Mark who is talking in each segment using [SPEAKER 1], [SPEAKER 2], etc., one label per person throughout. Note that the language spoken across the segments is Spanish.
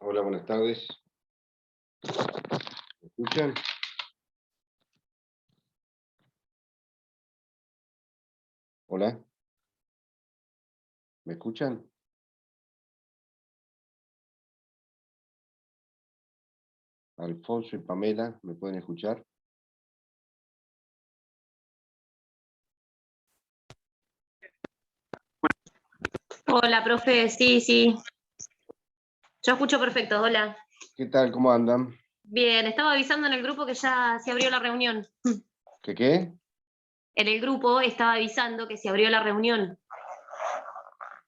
[SPEAKER 1] Hola, buenas tardes. ¿Me escuchan? Hola, ¿me escuchan? Alfonso y Pamela, ¿me pueden escuchar?
[SPEAKER 2] Hola, profe, sí, sí. Yo escucho perfecto, hola.
[SPEAKER 1] ¿Qué tal? ¿Cómo andan?
[SPEAKER 2] Bien, estaba avisando en el grupo que ya se abrió la reunión.
[SPEAKER 1] ¿Qué?
[SPEAKER 2] En el grupo estaba avisando que se abrió la reunión.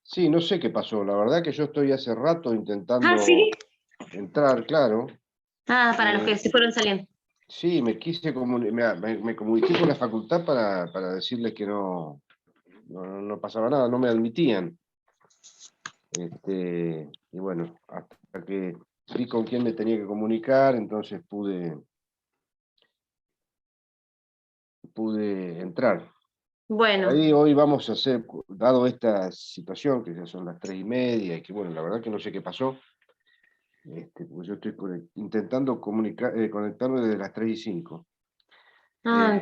[SPEAKER 1] Sí, no sé qué pasó. La verdad que yo estoy hace rato
[SPEAKER 2] Ah,
[SPEAKER 1] intentando
[SPEAKER 2] sí.
[SPEAKER 1] entrar, claro.
[SPEAKER 2] Ah, para los que se fueron saliendo.
[SPEAKER 1] Sí, me quise me comuniqué con la facultad para decirles que no pasaba nada, no me admitían. Y bueno, hasta que vi con quién me tenía que comunicar, entonces pude entrar. Por
[SPEAKER 2] Bueno,
[SPEAKER 1] ahí hoy vamos a hacer, dado esta situación, que ya son las 3:30, y que bueno, la verdad que no sé qué pasó, porque yo estoy intentando conectarme desde las 3:05.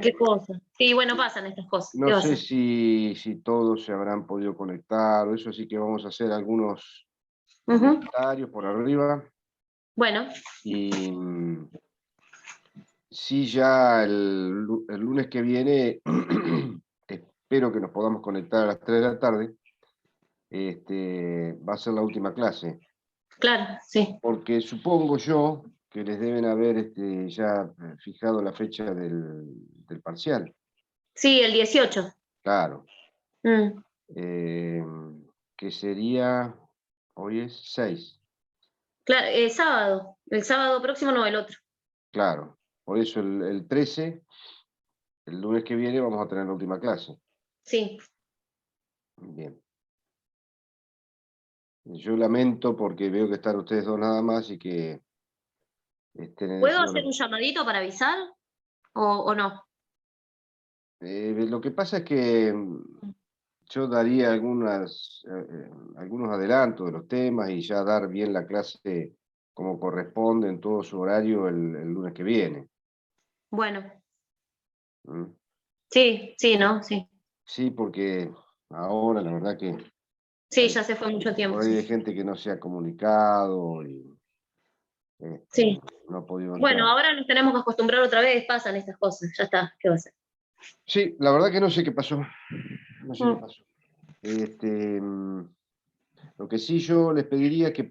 [SPEAKER 2] qué cosa. Sí, bueno, pasan estas cosas. ¿Qué
[SPEAKER 1] No
[SPEAKER 2] va a
[SPEAKER 1] sé
[SPEAKER 2] ser?
[SPEAKER 1] si todos se habrán podido conectar o eso, así que vamos a hacer algunos
[SPEAKER 2] Ujú.
[SPEAKER 1] comentarios por arriba.
[SPEAKER 2] Bueno,
[SPEAKER 1] Y sí, ya el lunes que viene, espero que nos podamos conectar a las 3 de la tarde. Va a ser la última clase.
[SPEAKER 2] claro, sí.
[SPEAKER 1] Porque supongo yo que les deben haber ya fijado la fecha del parcial.
[SPEAKER 2] Sí, el 18.
[SPEAKER 1] Claro.
[SPEAKER 2] Mm.
[SPEAKER 1] eh, que sería, hoy es 6.
[SPEAKER 2] Claro, sábado. El sábado próximo no, el otro.
[SPEAKER 1] Claro. Por eso el 13, el lunes que viene, vamos a tener la última clase.
[SPEAKER 2] Sí.
[SPEAKER 1] Bien. Yo lamento porque veo que están ustedes dos nada más y que
[SPEAKER 2] ¿Puedo hacer
[SPEAKER 1] encima.
[SPEAKER 2] un llamadito para avisar o no?
[SPEAKER 1] Lo que pasa es que yo daría algunos adelantos de los temas y ya dar bien la clase como corresponde en todo su horario el lunes que viene.
[SPEAKER 2] Bueno,
[SPEAKER 1] ¿Mm?
[SPEAKER 2] sí, sí, ¿no? Sí.
[SPEAKER 1] Sí, porque ahora la verdad que
[SPEAKER 2] Sí,
[SPEAKER 1] hay,
[SPEAKER 2] ya se fue mucho tiempo.
[SPEAKER 1] por ahí hay gente que no se ha comunicado y
[SPEAKER 2] Sí.
[SPEAKER 1] no ha podido
[SPEAKER 2] Bueno,
[SPEAKER 1] entrar.
[SPEAKER 2] ahora nos tenemos que acostumbrar otra vez, pasan estas cosas, ya está, ¿qué va a ser?
[SPEAKER 1] Sí, la verdad que no sé qué pasó. No sé qué
[SPEAKER 2] Mm.
[SPEAKER 1] pasó. Este, mm, Lo que sí yo les pediría es que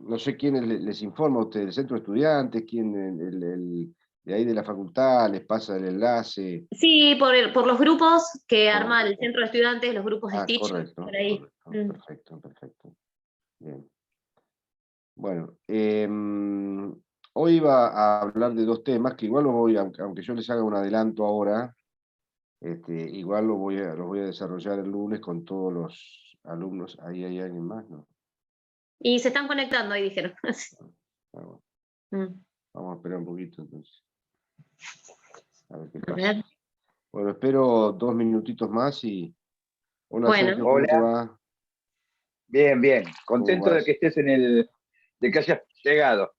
[SPEAKER 1] no sé quiénes les informa a ustedes, el centro de estudiantes, quién de ahí de la facultad les pasa el enlace.
[SPEAKER 2] Sí, por los grupos que
[SPEAKER 1] Por-
[SPEAKER 2] arma el centro de estudiantes, los grupos de Stitch, por
[SPEAKER 1] Correcto,
[SPEAKER 2] ahí.
[SPEAKER 1] correcto,
[SPEAKER 2] Mm.
[SPEAKER 1] perfecto, perfecto. Bien. Bueno, hoy iba a hablar de dos temas que igual aunque yo les haga un adelanto ahora, igual los voy a desarrollar el lunes con todos los alumnos. Ahí hay alguien más, ¿no?
[SPEAKER 2] Y se están conectando, ahí dijeron.
[SPEAKER 1] Ah, bueno,
[SPEAKER 2] Mm.
[SPEAKER 1] vamos a esperar un poquito entonces, a ver qué
[SPEAKER 2] A
[SPEAKER 1] pasa.
[SPEAKER 2] ver.
[SPEAKER 1] Bueno, espero 2 minutitos más y... Hola
[SPEAKER 2] Bueno,
[SPEAKER 1] Sergio, ¿cómo te
[SPEAKER 3] Hola,
[SPEAKER 1] va?
[SPEAKER 3] bien, bien.
[SPEAKER 1] ¿Cómo
[SPEAKER 3] Contento de
[SPEAKER 1] vas?
[SPEAKER 3] que estés de que hayas llegado.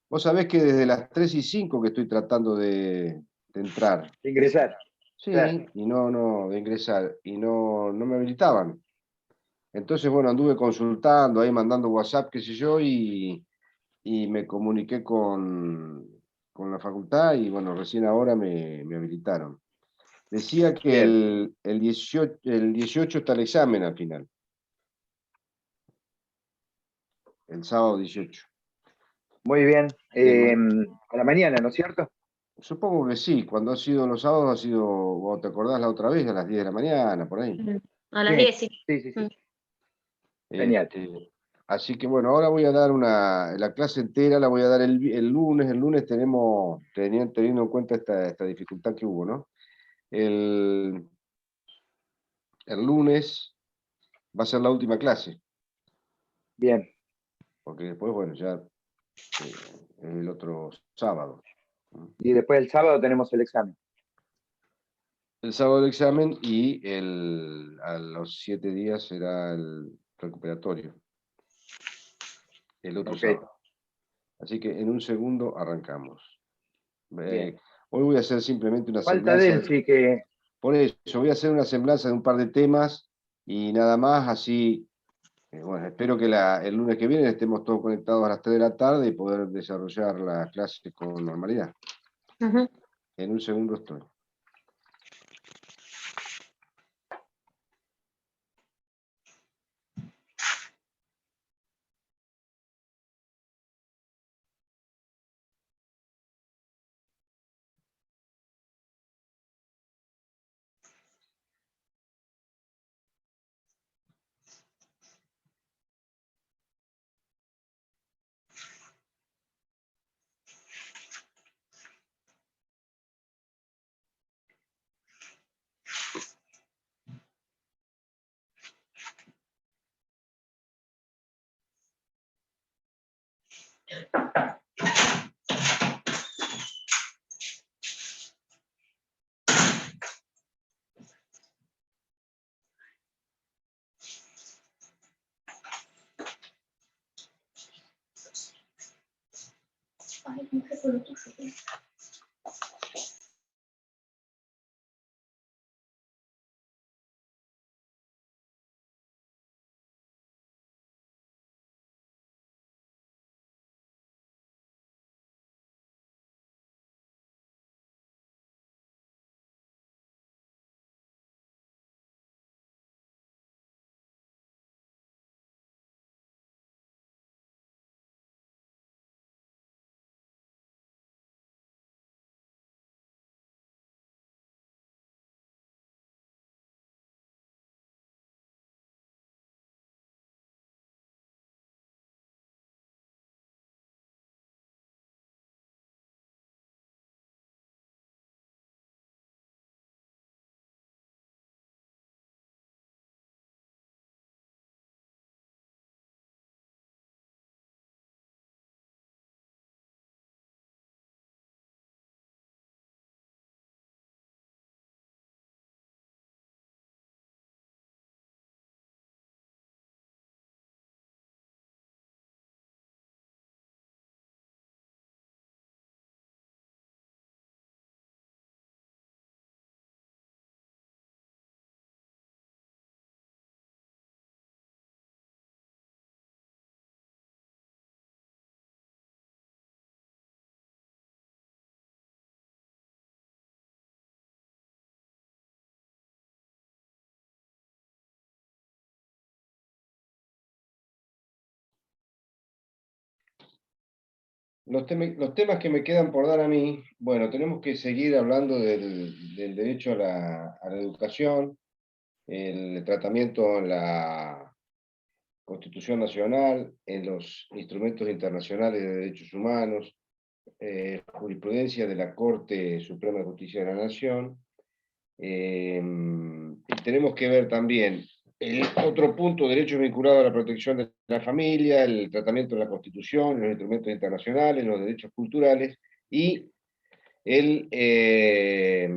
[SPEAKER 1] Vos sabés que desde las 3:05 que estoy tratando de entrar.
[SPEAKER 3] De ingresar. Claro.
[SPEAKER 1] Sí, y de ingresar, y no me habilitaban. Entonces, bueno, anduve consultando, ahí mandando WhatsApp, qué sé yo, y me comuniqué con la facultad y bueno, recién ahora me habilitaron. Decía que
[SPEAKER 3] Bien,
[SPEAKER 1] el 18 está el examen al final, el sábado 18.
[SPEAKER 3] muy bien.
[SPEAKER 1] Em,
[SPEAKER 3] A la mañana, ¿no es cierto?
[SPEAKER 1] Supongo que sí, cuando ha sido los sábados ha sido, o te acordás la otra vez, a las 10 de la mañana, por ahí.
[SPEAKER 2] mm, a las
[SPEAKER 3] Sí,
[SPEAKER 2] 10, sí.
[SPEAKER 3] sí, sí,
[SPEAKER 2] Mm.
[SPEAKER 3] sí. Genial.
[SPEAKER 1] Así que bueno, ahora voy a dar la clase entera, la voy a dar el lunes. El lunes teniendo en cuenta esta dificultad que hubo, ¿no? El, el lunes va a ser la última clase,
[SPEAKER 3] Bien.
[SPEAKER 1] porque después, bueno, ya el otro sábado. ¿No?
[SPEAKER 3] Y después el sábado tenemos el examen.
[SPEAKER 1] El sábado el examen y a los 7 días será el recuperatorio. el otro
[SPEAKER 3] Ok.
[SPEAKER 1] sábado. Así que en un segundo arrancamos.
[SPEAKER 3] Bien.
[SPEAKER 1] Hoy voy a hacer simplemente una
[SPEAKER 3] Falta
[SPEAKER 1] semblanza.
[SPEAKER 3] Delphi, que
[SPEAKER 1] Por eso, voy a hacer una semblanza de un par de temas y nada más, así, bueno, espero que el lunes que viene estemos todos conectados a las 3 de la tarde y poder desarrollar la clase con normalidad.
[SPEAKER 2] Ujú.
[SPEAKER 1] En un segundo estoy. Los temas que me quedan por dar a mí, bueno, tenemos que seguir hablando del derecho a la educación, el tratamiento en la Constitución Nacional, en los instrumentos internacionales de derechos humanos, jurisprudencia de la Corte Suprema de Justicia de la Nación. Y tenemos que ver también el otro punto, derechos vinculados a la protección de la familia, el tratamiento de la Constitución, los instrumentos internacionales, los derechos culturales y el, eh,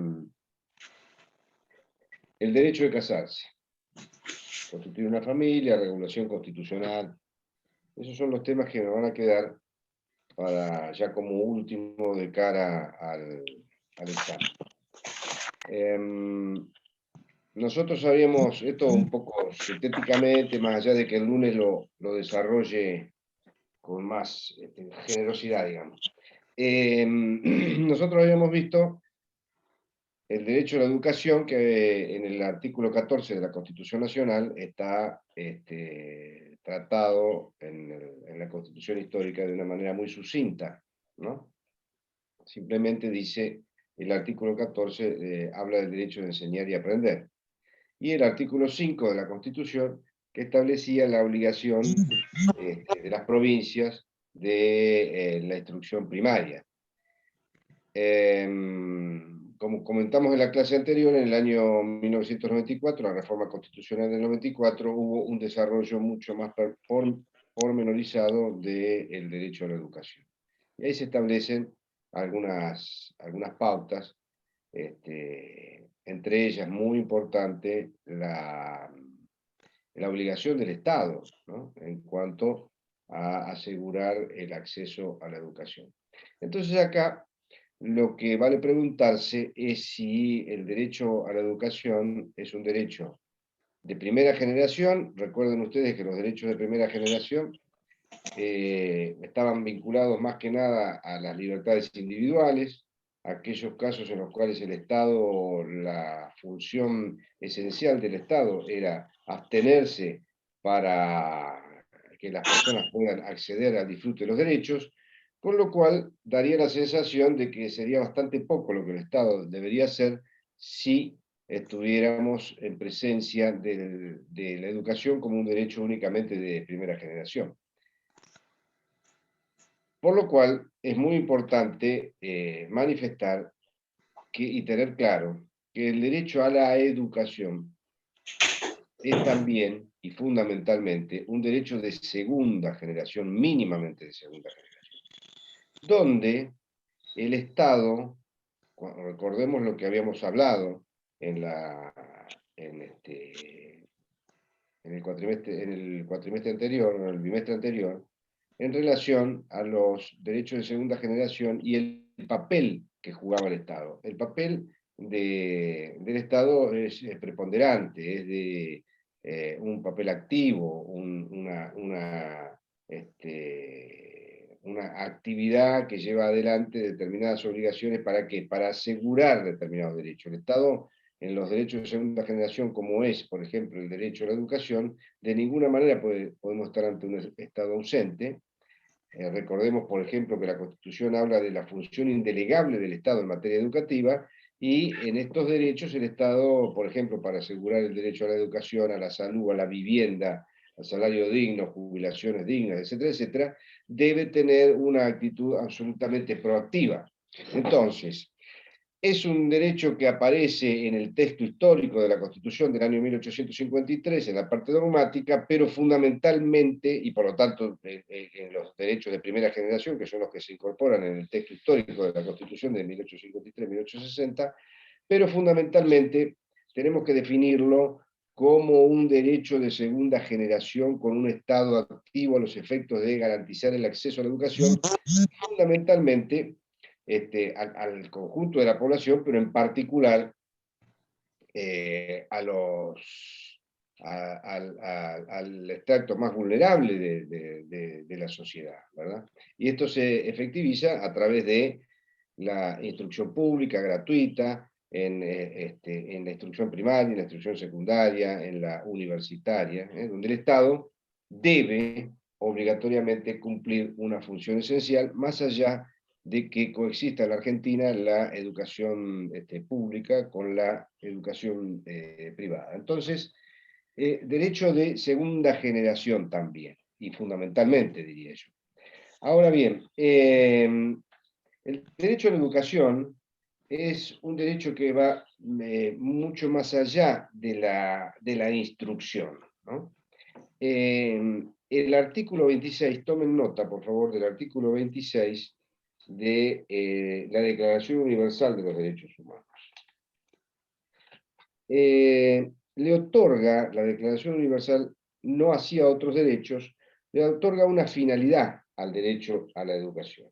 [SPEAKER 1] el derecho de casarse, constituir una familia, regulación constitucional. Esos son los temas que me van a quedar para ya como último de cara al examen. Nosotros habíamos, esto un poco sintéticamente, más allá de que el lunes lo desarrolle con más generosidad, digamos. Nosotros habíamos visto el derecho a la educación, que en el artículo 14 de la Constitución Nacional está tratado en la Constitución Histórica de una manera muy sucinta, ¿no? Simplemente dice, el artículo 14 habla del derecho de enseñar y aprender. Y el artículo 5 de la Constitución, que establecía la obligación de las provincias de la instrucción primaria. Como comentamos en la clase anterior, en el año 1994, la reforma constitucional del 94, hubo un desarrollo mucho más pormenorizado del derecho a la educación. Y ahí se establecen algunas pautas, entre ellas, muy importante, la obligación del Estado, ¿no? En cuanto a asegurar el acceso a la educación. Entonces acá lo que vale preguntarse es si el derecho a la educación es un derecho de primera generación. Recuerden ustedes que los derechos de primera generación estaban vinculados más que nada a las libertades individuales, aquellos casos en los cuales el Estado, la función esencial del Estado era abstenerse para que las personas puedan acceder al disfrute de los derechos, con lo cual daría la sensación de que sería bastante poco lo que el Estado debería hacer si estuviéramos en presencia de la educación como un derecho únicamente de primera generación. Por lo cual es muy importante manifestar y tener claro que el derecho a la educación es también y fundamentalmente un derecho de segunda generación, mínimamente de segunda generación, donde el Estado, recordemos lo que habíamos hablado en el cuatrimestre anterior, o en el bimestre anterior, en relación a los derechos de segunda generación y el papel que jugaba el Estado. El papel del Estado es preponderante, es de un papel activo, una actividad que lleva adelante determinadas obligaciones. ¿Para qué? Para asegurar determinados derechos. El Estado, en los derechos de segunda generación, como es, por ejemplo, el derecho a la educación, de ninguna manera podemos estar ante un Estado ausente. Recordemos, por ejemplo, que la Constitución habla de la función indelegable del Estado en materia educativa, y en estos derechos el Estado, por ejemplo, para asegurar el derecho a la educación, a la salud, a la vivienda, al salario digno, jubilaciones dignas, etcétera, etcétera, debe tener una actitud absolutamente proactiva. Entonces, es un derecho que aparece en el texto histórico de la Constitución del año 1853, en la parte dogmática, pero fundamentalmente, y por lo tanto en los derechos de primera generación, que son los que se incorporan en el texto histórico de la Constitución de 1853-1860, pero fundamentalmente tenemos que definirlo como un derecho de segunda generación con un Estado activo a los efectos de garantizar el acceso a la educación, fundamentalmente al conjunto de la población, pero en particular al extracto más vulnerable de la sociedad, ¿verdad? Y esto se efectiviza a través de la instrucción pública gratuita, en la instrucción primaria, en la instrucción secundaria, en la universitaria, donde el Estado debe obligatoriamente cumplir una función esencial, más allá de que coexista en la Argentina la educación pública con la educación privada. Entonces, derecho de segunda generación también, y fundamentalmente, diría yo. Ahora bien, el derecho a la educación es un derecho que va mucho más allá de la instrucción, ¿no? El artículo 26, tomen nota, por favor, del artículo 26 de la Declaración Universal de los Derechos Humanos. Le otorga, la Declaración Universal, no así a otros derechos, le otorga una finalidad al derecho a la educación.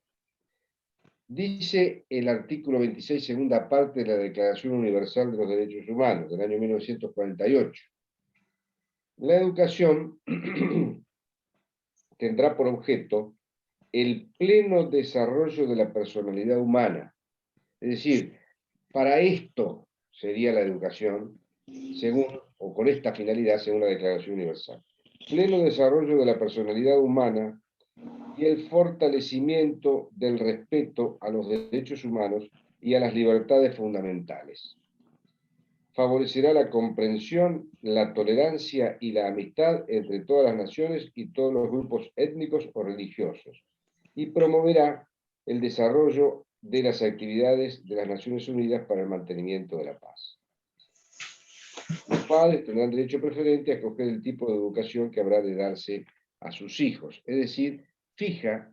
[SPEAKER 1] Dice el artículo 26, segunda parte de la Declaración Universal de los Derechos Humanos, del año 1948. La educación tendrá por objeto el pleno desarrollo de la personalidad humana. Es decir, para esto sería la educación, según, o con esta finalidad, según la Declaración Universal. Pleno desarrollo de la personalidad humana y el fortalecimiento del respeto a los derechos humanos y a las libertades fundamentales. Favorecerá la comprensión, la tolerancia y la amistad entre todas las naciones y todos los grupos étnicos o religiosos, y promoverá el desarrollo de las actividades de las Naciones Unidas para el mantenimiento de la paz. Los padres tendrán derecho preferente a escoger el tipo de educación que habrá de darse a sus hijos, es decir, fija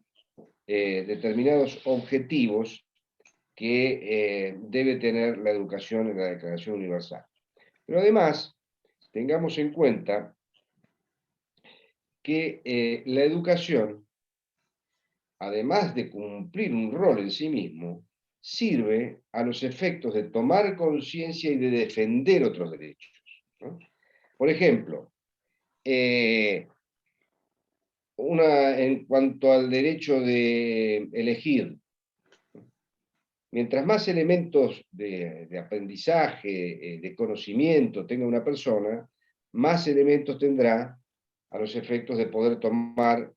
[SPEAKER 1] determinados objetivos que debe tener la educación en la Declaración Universal. Pero además, tengamos en cuenta que la educación, además de cumplir un rol en sí mismo, sirve a los efectos de tomar conciencia y de defender otros derechos, ¿no? Por ejemplo, en cuanto al derecho de elegir, mientras más elementos de aprendizaje, de conocimiento tenga una persona, más elementos tendrá a los efectos de poder tomar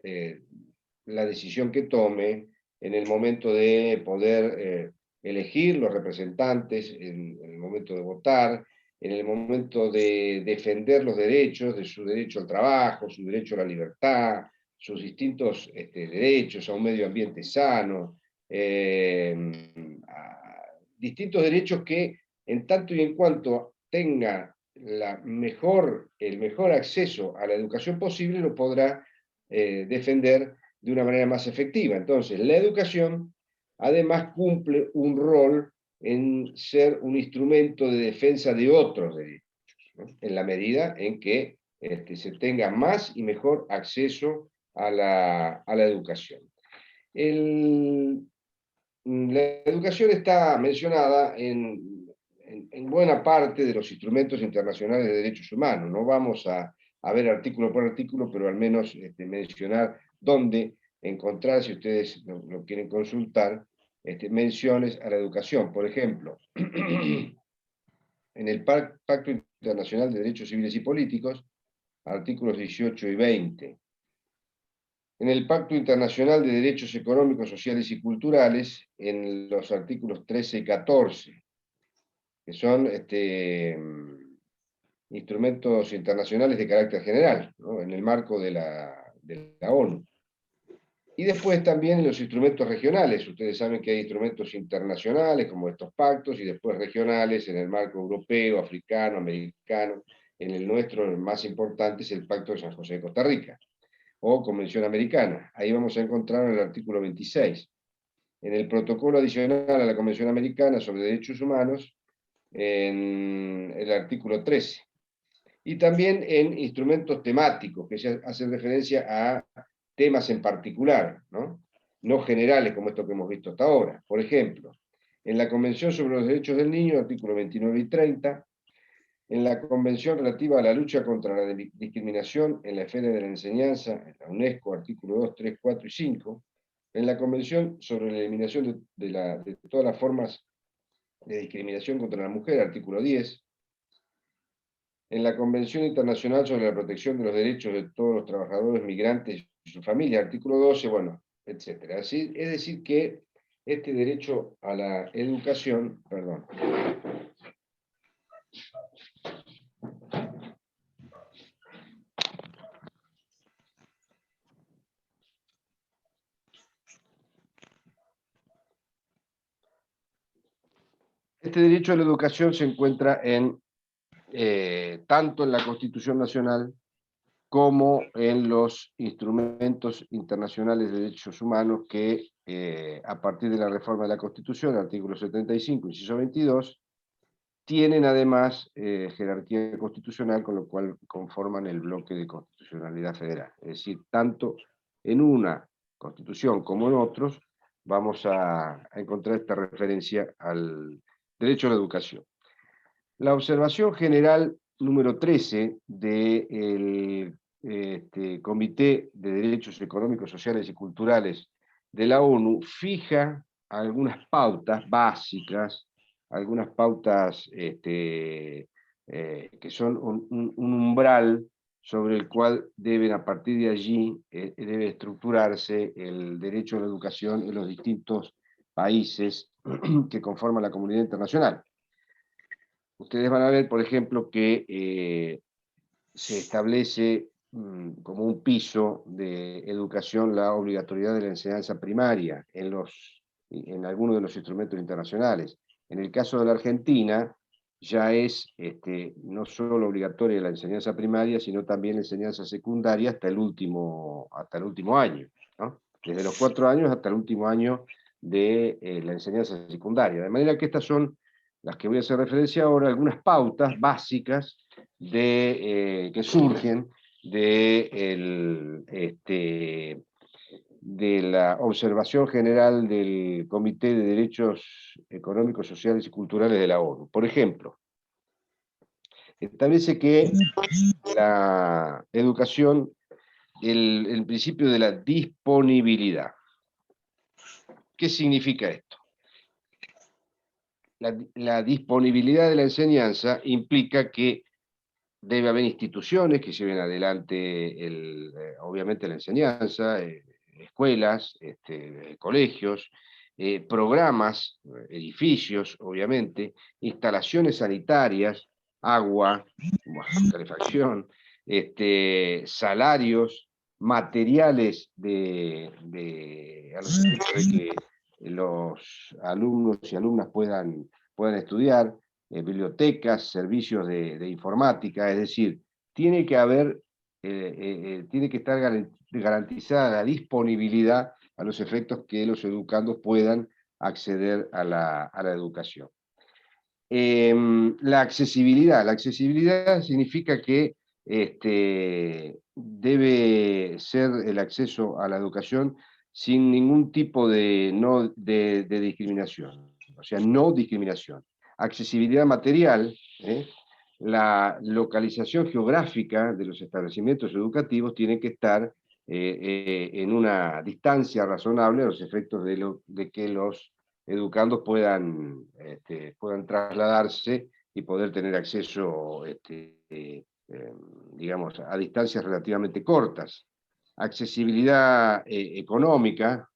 [SPEAKER 1] la decisión que tome en el momento de poder elegir los representantes, en el momento de votar, en el momento de defender los derechos, de su derecho al trabajo, su derecho a la libertad, sus distintos derechos a un medio ambiente sano, distintos derechos que, en tanto y en cuanto tenga el mejor acceso a la educación posible, lo podrá defender de una manera más efectiva. Entonces, la educación además cumple un rol en ser un instrumento de defensa de otros derechos, ¿no? En la medida en que se tenga más y mejor acceso a la educación. La educación está mencionada en buena parte de los instrumentos internacionales de derechos humanos. No vamos a ver artículo por artículo, pero al menos mencionar dónde encontrar, si ustedes lo quieren consultar, menciones a la educación. Por ejemplo, en el Pacto Internacional de Derechos Civiles y Políticos, artículos 18 y 20. En el Pacto Internacional de Derechos Económicos, Sociales y Culturales, en los artículos 13 y 14, que son instrumentos internacionales de carácter general, ¿no? En el marco de la ONU. Y después también los instrumentos regionales. Ustedes saben que hay instrumentos internacionales como estos pactos y después regionales en el marco europeo, africano, americano. En el nuestro, el más importante es el Pacto de San José de Costa Rica, o Convención Americana. Ahí vamos a encontrar en el artículo 26. En el protocolo adicional a la Convención Americana sobre Derechos Humanos, en el artículo 13. Y también en instrumentos temáticos, que ya hacen referencia a temas en particular, ¿no? No generales como esto que hemos visto hasta ahora. Por ejemplo, en la Convención sobre los Derechos del Niño, artículos 29 y 30, en la Convención relativa a la lucha contra la discriminación en la esfera de la enseñanza, en la UNESCO, artículos 2, 3, 4 y 5, en la Convención sobre la eliminación de todas las formas de discriminación contra la mujer, artículo 10, en la Convención Internacional sobre la Protección de los Derechos de todos los trabajadores migrantes y sus familias, artículo 12, bueno, etc. Así, es decir que este derecho a la educación, perdón, este derecho a la educación se encuentra tanto en la Constitución Nacional como en los instrumentos internacionales de derechos humanos que, a partir de la reforma de la Constitución, artículo 75, inciso 22, tienen además jerarquía constitucional, con lo cual conforman el bloque de constitucionalidad federal. Es decir, tanto en una constitución como en otros, vamos a encontrar esta referencia al derecho a la educación. La observación general número 13 del Comité de Derechos Económicos, Sociales y Culturales de la ONU fija algunas pautas básicas, algunas pautas que son un umbral sobre el cual deben, a partir de allí, debe estructurarse el derecho a la educación en los distintos países que conforman la comunidad internacional. Ustedes van a ver, por ejemplo, que se establece como un piso de educación la obligatoriedad de la enseñanza primaria en algunos de los instrumentos internacionales. En el caso de la Argentina, ya es no solo obligatoria la enseñanza primaria, sino también la enseñanza secundaria hasta el último año, ¿no? Desde los 4 años hasta el último año de la enseñanza secundaria. De manera que estas son las que voy a hacer referencia ahora, algunas pautas básicas que surgen de la observación general del Comité de Derechos Económicos, Sociales y Culturales de la ONU. Por ejemplo, establece que la educación, el principio de la disponibilidad. ¿Qué significa esto? La disponibilidad de la enseñanza implica que debe haber instituciones que lleven adelante, obviamente, la enseñanza, escuelas, colegios, programas, edificios, obviamente, instalaciones sanitarias, agua, calefacción, salarios, materiales a los efectos de que los alumnos y alumnas puedan estudiar, bibliotecas, servicios de informática, es decir, tiene que haber, tiene que estar garantizada la disponibilidad a los efectos que los educandos puedan acceder a la educación. La accesibilidad significa que debe ser el acceso a la educación sin ningún tipo de discriminación, o sea, no discriminación. Accesibilidad material, la localización geográfica de los establecimientos educativos tiene que estar en una distancia razonable a los efectos de que los educandos puedan trasladarse y poder tener acceso, digamos, a distancias relativamente cortas. Accesibilidad económica.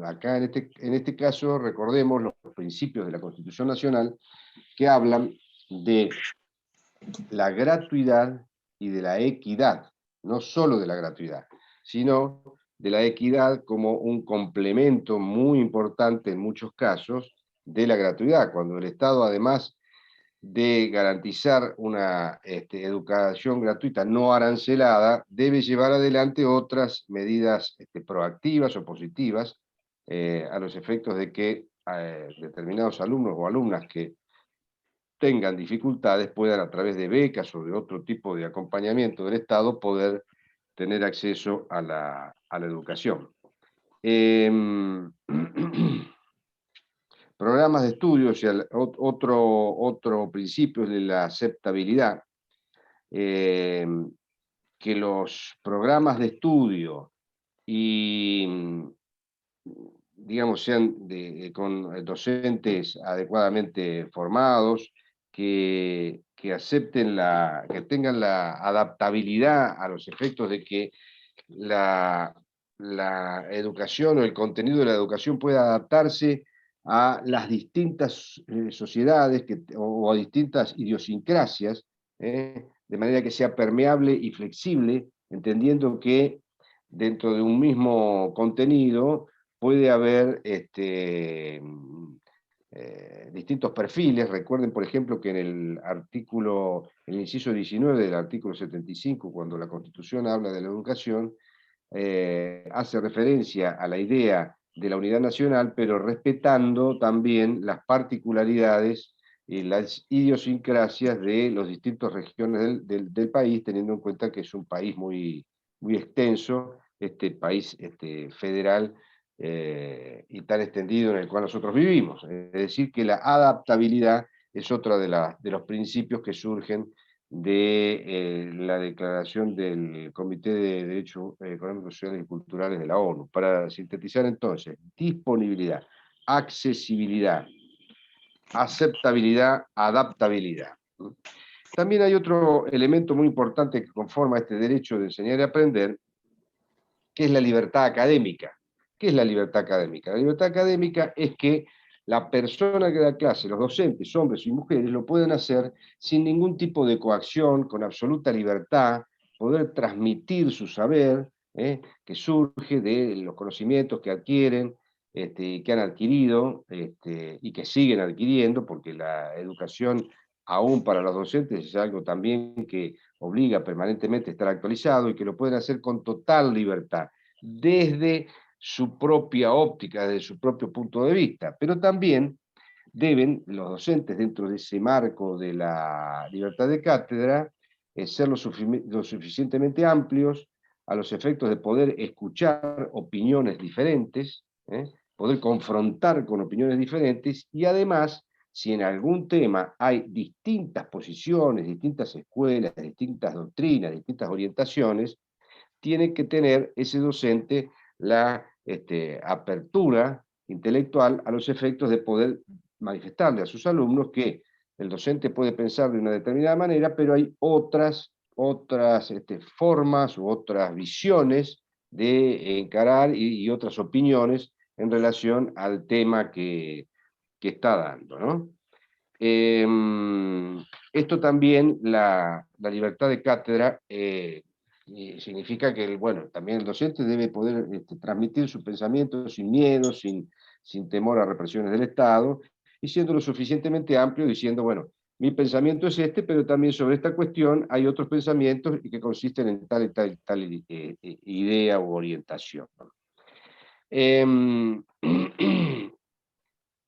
[SPEAKER 1] Acá en este caso recordemos los principios de la Constitución Nacional que hablan de la gratuidad y de la equidad, no solo de la gratuidad, sino de la equidad como un complemento muy importante en muchos casos de la gratuidad, cuando el Estado, además de garantizar una educación gratuita no arancelada, debe llevar adelante otras medidas proactivas o positivas a los efectos de que determinados alumnos o alumnas que tengan dificultades puedan, a través de becas o de otro tipo de acompañamiento del Estado, poder tener acceso a la educación. Programas de estudio, o sea, otro principio es de la aceptabilidad, que los programas de estudio y, digamos, sean con docentes adecuadamente formados, que acepten que tengan la adaptabilidad a los efectos de que la educación o el contenido de la educación pueda adaptarse a las distintas sociedades o a distintas idiosincrasias, de manera que sea permeable y flexible, entendiendo que dentro de un mismo contenido puede haber distintos perfiles. Recuerden, por ejemplo, que en el inciso 19 del artículo 75, cuando la Constitución habla de la educación, hace referencia a la idea de la unidad nacional, pero respetando también las particularidades y las idiosincrasias de las distintas regiones del país, teniendo en cuenta que es un país muy, muy extenso, este país federal y tan extendido en el cual nosotros vivimos. Es decir, que la adaptabilidad es otra de los principios que surgen de la declaración del Comité de Derechos Económicos, Sociales y Culturales de la ONU. Para sintetizar entonces, disponibilidad, accesibilidad, aceptabilidad, adaptabilidad. También hay otro elemento muy importante que conforma este derecho de enseñar y aprender, que es la libertad académica. ¿Qué es la libertad académica? La libertad académica es que la persona que da clase, los docentes, hombres y mujeres, lo pueden hacer sin ningún tipo de coacción, con absoluta libertad, poder transmitir su saber, que surge de los conocimientos que adquieren, que han adquirido y que siguen adquiriendo, porque la educación, aún para los docentes, es algo también que obliga permanentemente a estar actualizado y que lo pueden hacer con total libertad, desde su propia óptica, desde su propio punto de vista, pero también deben los docentes, dentro de ese marco de la libertad de cátedra, ser lo suficientemente amplios a los efectos de poder escuchar opiniones diferentes, poder confrontar con opiniones diferentes, y además, si en algún tema hay distintas posiciones, distintas escuelas, distintas doctrinas, distintas orientaciones, tiene que tener ese docente la apertura intelectual a los efectos de poder manifestarle a sus alumnos que el docente puede pensar de una determinada manera, pero hay otras formas u otras visiones de encarar y otras opiniones en relación al tema que está dando, ¿no? Esto también, la libertad de cátedra, significa que también el docente debe poder transmitir su pensamiento sin miedo, sin temor a represiones del Estado, y siendo lo suficientemente amplio, diciendo, bueno, mi pensamiento es este, pero también sobre esta cuestión hay otros pensamientos que consisten en tal y tal idea u orientación.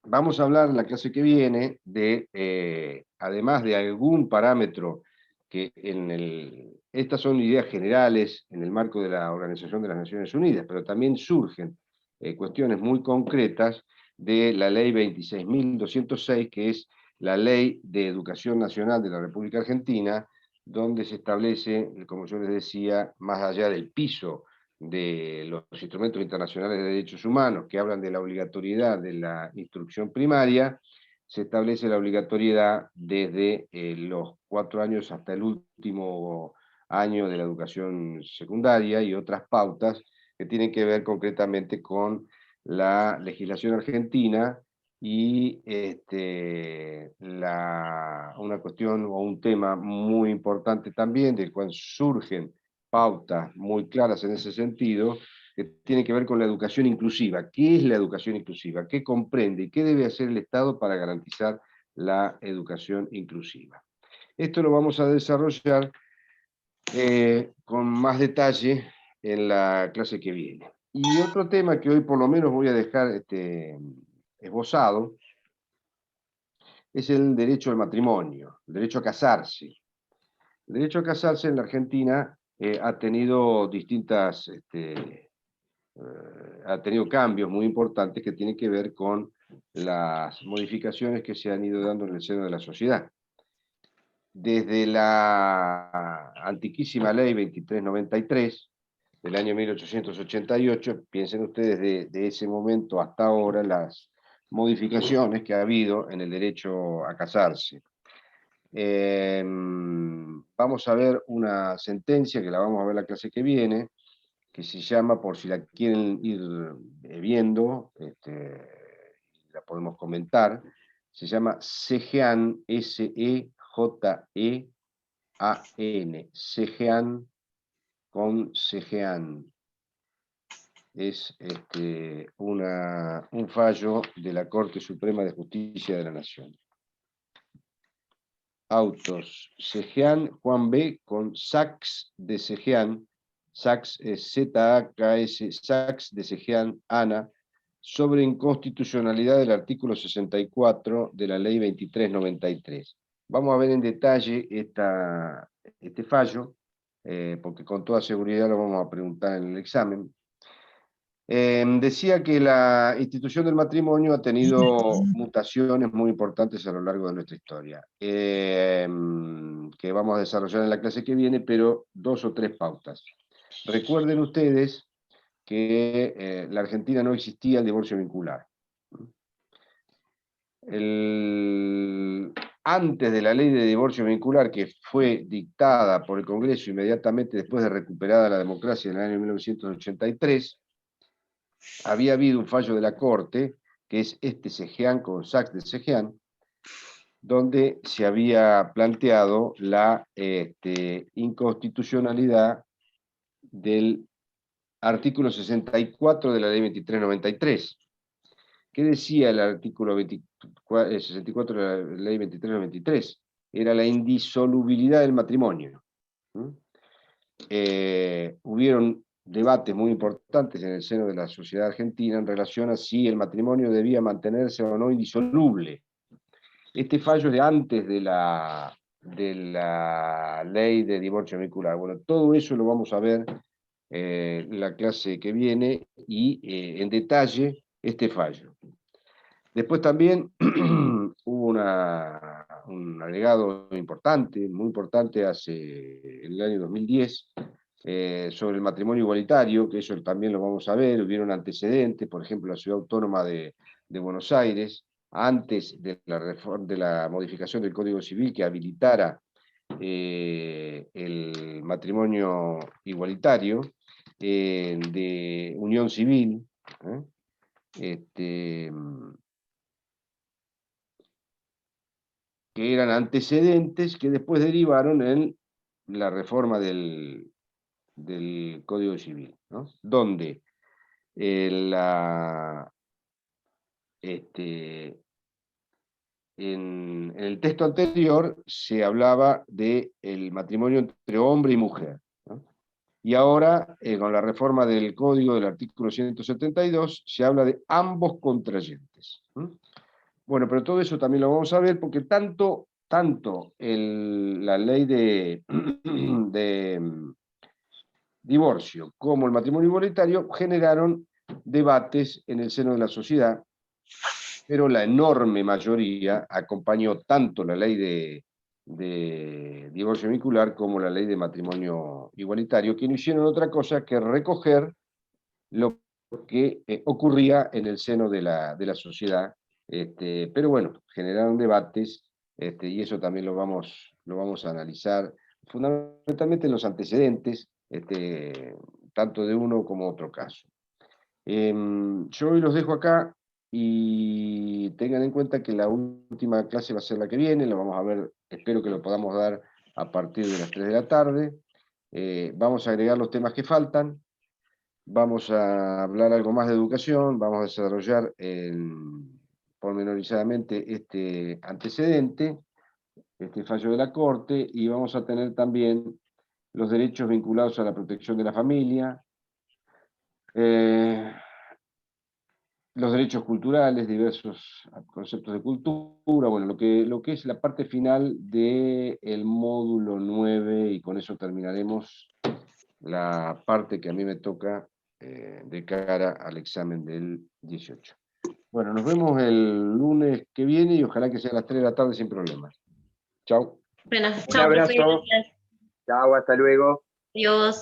[SPEAKER 1] Vamos a hablar en la clase que viene de, además de algún parámetro que estas son ideas generales en el marco de la Organización de las Naciones Unidas, pero también surgen cuestiones muy concretas de la ley 26.206, que es la Ley de Educación Nacional de la República Argentina, donde se establece, como yo les decía, más allá del piso de los instrumentos internacionales de derechos humanos que hablan de la obligatoriedad de la instrucción primaria, se establece la obligatoriedad desde los 4 años hasta el último año de la educación secundaria y otras pautas que tienen que ver concretamente con la legislación argentina y una cuestión o un tema muy importante también, del cual surgen pautas muy claras en ese sentido, que tienen que ver con la educación inclusiva. ¿Qué es la educación inclusiva? ¿Qué comprende y qué debe hacer el Estado para garantizar la educación inclusiva? Esto lo vamos a desarrollar con más detalle en la clase que viene. Y otro tema que hoy por lo menos voy a dejar esbozado es el derecho al matrimonio, el derecho a casarse. El derecho a casarse en la Argentina ha tenido ha tenido cambios muy importantes que tienen que ver con las modificaciones que se han ido dando en el seno de la sociedad. Desde la antiquísima ley 2393 del año 1888, piensen ustedes de ese momento hasta ahora las modificaciones que ha habido en el derecho a casarse. Vamos a ver una sentencia que la vamos a ver la clase que viene, que se llama, por si la quieren ir viendo, la podemos comentar, se llama Sejean, S-E-J-E-A-N, Sejean con Sejean. Es un fallo de la Corte Suprema de Justicia de la Nación. Autos, Sejean Juan B. con Sachs de Sejean, Sachs es Z-A-K-S, Sachs de Sejean, Ana, sobre inconstitucionalidad del artículo 64 de la ley 2393. Vamos a ver en detalle este fallo, porque con toda seguridad lo vamos a preguntar en el examen. Decía que la institución del matrimonio ha tenido mutaciones muy importantes a lo largo de nuestra historia, que vamos a desarrollar en la clase que viene, pero 2 o 3 pautas. Recuerden ustedes que en la Argentina no existía el divorcio vincular. Antes de la ley de divorcio vincular, que fue dictada por el Congreso inmediatamente después de recuperada la democracia en el año 1983, había habido un fallo de la Corte, que es Sejean con Sachs de Sejean, donde se había planteado la inconstitucionalidad del artículo 64 de la ley 2393. ¿Qué decía el artículo 64 de la ley 2393? Era la indisolubilidad del matrimonio. Hubieron debates muy importantes en el seno de la sociedad argentina en relación a si el matrimonio debía mantenerse o no indisoluble. Este fallo es de antes de la de la ley de divorcio vincular. Bueno, todo eso lo vamos a ver la clase que viene y en detalle este fallo. Después también hubo un agregado importante, muy importante, en el año 2010, sobre el matrimonio igualitario, que eso también lo vamos a ver. Hubieron antecedentes, por ejemplo, la Ciudad Autónoma de Buenos Aires, antes de la modificación del Código Civil que habilitara el matrimonio igualitario, de unión civil, que eran antecedentes que después derivaron en la reforma del Código Civil, ¿no? Donde en el texto anterior se hablaba del matrimonio entre hombre y mujer, ¿no? Y ahora, con la reforma del Código del artículo 172, se habla de ambos contrayentes, ¿no? Bueno, pero todo eso también lo vamos a ver porque tanto la ley de, de divorcio como el matrimonio igualitario generaron debates en el seno de la sociedad, pero la enorme mayoría acompañó tanto la ley de divorcio vincular como la ley de matrimonio igualitario, que no hicieron otra cosa que recoger lo que ocurría en el seno de la sociedad. Pero bueno, generaron debates, y eso también lo vamos a analizar fundamentalmente en los antecedentes, tanto de uno como otro caso. Yo hoy los dejo acá y tengan en cuenta que la última clase va a ser la que viene, la vamos a ver, espero que lo podamos dar a partir de las 3 de la tarde. Vamos a agregar los temas que faltan. Vamos a hablar algo más de educación, vamos a desarrollar pormenorizadamente este antecedente, este fallo de la Corte, y vamos a tener también los derechos vinculados a la protección de la familia, los derechos culturales, diversos conceptos de cultura, bueno, lo que es la parte final del módulo 9, y con eso terminaremos la parte que a mí me toca de cara al examen del 18. Bueno, nos vemos el lunes que viene y ojalá que sea a las 3 de la tarde sin problemas. Chau.
[SPEAKER 2] Bueno,
[SPEAKER 3] Un
[SPEAKER 2] chao, profe,
[SPEAKER 3] abrazo.
[SPEAKER 2] gracias.
[SPEAKER 3] Chao, hasta luego.
[SPEAKER 2] Adiós.